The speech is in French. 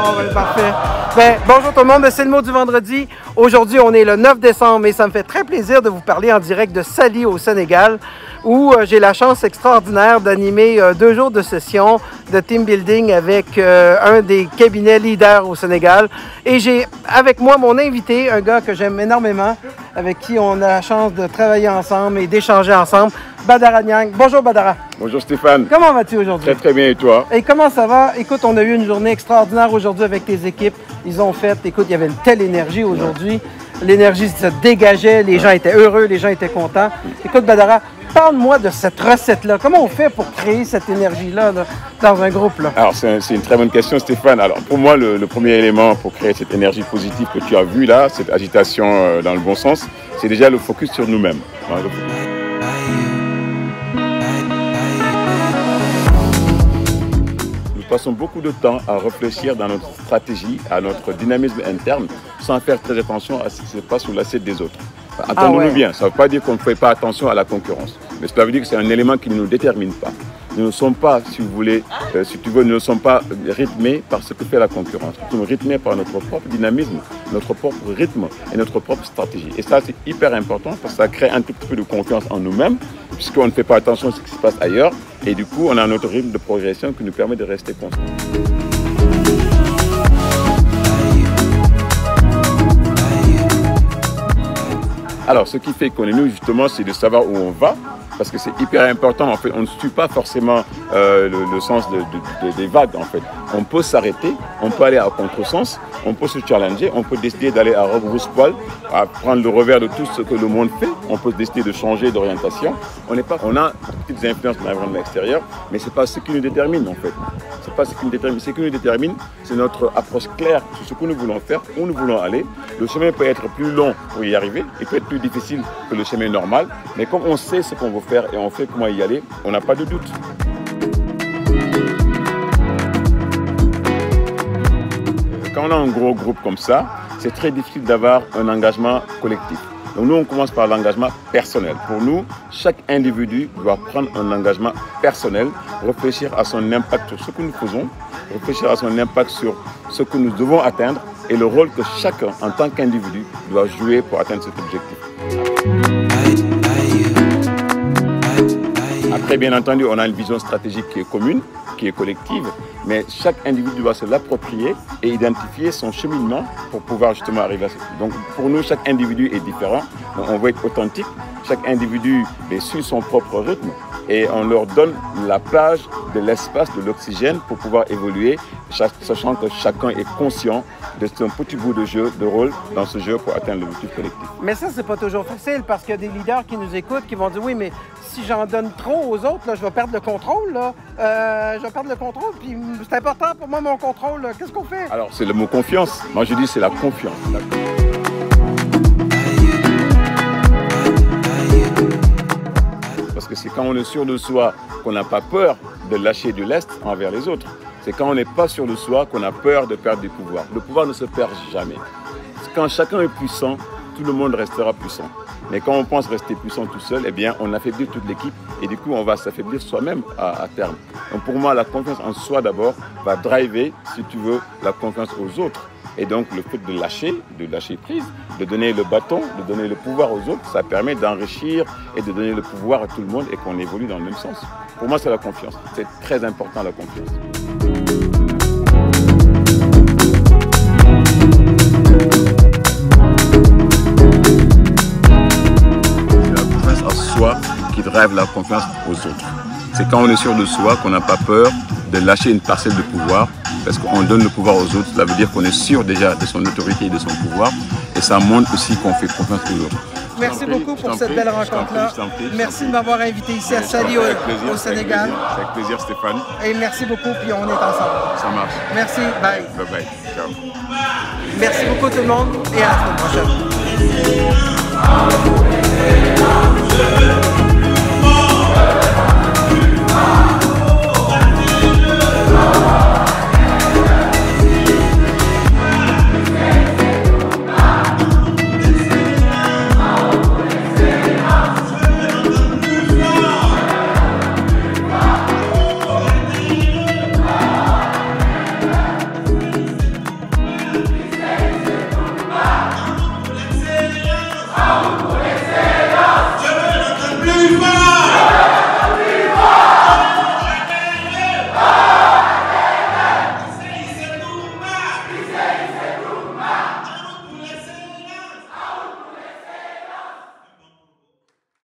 Bon, ben, parfait. Ben, bonjour tout le monde, c'est le mot du vendredi. Aujourd'hui, on est le 9 décembre et ça me fait très plaisir de vous parler en direct de Saly au Sénégal où j'ai la chance extraordinaire d'animer 2 jours de session de team building avec un des cabinets leaders au Sénégal. Et j'ai avec moi mon invité, un gars que j'aime énormément, avec qui on a la chance de travailler ensemble et d'échanger ensemble, Badara Niang. Bonjour Badara. Bonjour Stéphane. Comment vas-tu aujourd'hui? Très très bien, et toi? Et comment ça va? Écoute, on a eu une journée extraordinaire aujourd'hui avec tes équipes. Ils ont fait, écoute, il y avait une telle énergie aujourd'hui. L'énergie se dégageait, les gens étaient heureux, les gens étaient contents. Écoute Badara, parle-moi de cette recette-là. Comment on fait pour créer cette énergie-là là, dans un groupe? Là? Alors, c'est une très bonne question, Stéphane. Alors, pour moi, le premier élément pour créer cette énergie positive que tu as vue là, cette agitation dans le bon sens, c'est déjà le focus sur nous-mêmes. Nous passons beaucoup de temps à réfléchir dans notre stratégie, à notre dynamisme interne, sans faire très attention à ce qui se passe sur l'assiette des autres. Entendons-nous bien, ça ne veut pas dire qu'on ne fait pas attention à la concurrence, mais cela veut dire que c'est un élément qui ne nous détermine pas. Nous ne sommes pas, si vous voulez, si tu veux, nous ne sommes pas rythmés par ce que fait la concurrence. Nous sommes rythmés par notre propre dynamisme, notre propre rythme et notre propre stratégie. Et ça, c'est hyper important parce que ça crée un tout petit peu de confiance en nous-mêmes, puisqu'on ne fait pas attention à ce qui se passe ailleurs. Et du coup, on a notre rythme de progression qui nous permet de rester constant. Alors, ce qui fait qu'on est nous, justement, c'est de savoir où on va, parce que c'est hyper important. En fait, on ne suit pas forcément le sens des vagues, en fait. On peut s'arrêter, on peut aller à contresens, on peut se challenger, on peut décider d'aller à rebrousse-poil, à prendre le revers de tout ce que le monde fait. On peut décider de changer d'orientation. On a des petites influences dans l'environnement extérieur, mais ce n'est pas ce qui nous détermine, en fait. C'est pas ce qui nous détermine. Ce qui nous détermine, c'est notre approche claire sur ce que nous voulons faire, où nous voulons aller. Le chemin peut être plus long pour y arriver, il peut être plus difficile que le chemin normal, mais comme on sait ce qu'on veut faire et on sait comment y aller, on n'a pas de doute. Quand on a un gros groupe comme ça, c'est très difficile d'avoir un engagement collectif. Donc nous, on commence par l'engagement personnel. Pour nous, chaque individu doit prendre un engagement personnel, réfléchir à son impact sur ce que nous faisons, réfléchir à son impact sur ce que nous devons atteindre et le rôle que chacun, en tant qu'individu, doit jouer pour atteindre cet objectif. Après, bien entendu, on a une vision stratégique qui est commune, qui est collective, mais chaque individu doit se l'approprier et identifier son cheminement pour pouvoir justement arriver à ce but. Donc pour nous, chaque individu est différent, donc on veut être authentique, chaque individu suit son propre rythme et on leur donne la plage, de l'espace, de l'oxygène pour pouvoir évoluer, sachant que chacun est conscient de son petit bout de jeu, de rôle dans ce jeu pour atteindre l'objectif collectif. Mais ça, c'est pas toujours facile parce qu'il y a des leaders qui nous écoutent qui vont dire oui, mais si j'en donne trop aux autres, là, je vais perdre le contrôle. Là. Je vais perdre le contrôle, puis c'est important pour moi, mon contrôle. Qu'est-ce qu'on fait? Alors, c'est le mot confiance. Moi, je dis c'est la confiance. Parce que c'est quand on est sûr de soi qu'on n'a pas peur de lâcher de l'est envers les autres. C'est quand on n'est pas sûr de soi qu'on a peur de perdre du pouvoir. Le pouvoir ne se perd jamais. Quand chacun est puissant, tout le monde restera puissant. Mais quand on pense rester puissant tout seul, eh bien, on affaiblit toute l'équipe et du coup, on va s'affaiblir soi-même à terme. Donc pour moi, la confiance en soi d'abord va driver, si tu veux, la confiance aux autres. Et donc le fait de lâcher prise, de donner le bâton, de donner le pouvoir aux autres, ça permet d'enrichir et de donner le pouvoir à tout le monde et qu'on évolue dans le même sens. Pour moi, c'est la confiance. C'est très important, la confiance. C'est la confiance en soi qui drive la confiance aux autres. C'est quand on est sûr de soi qu'on n'a pas peur de lâcher une parcelle de pouvoir, parce qu'on donne le pouvoir aux autres. Cela veut dire qu'on est sûr déjà de son autorité et de son pouvoir, et ça montre aussi qu'on fait confiance aux autres. Merci beaucoup pour cette belle rencontre-là. Merci de m'avoir invité ici à Saly au Sénégal. Avec plaisir, Stéphane. Et merci beaucoup, puis on est ensemble. Ça marche. Merci, bye. Bye bye. Ciao. Merci beaucoup tout le monde et à la semaine prochaine.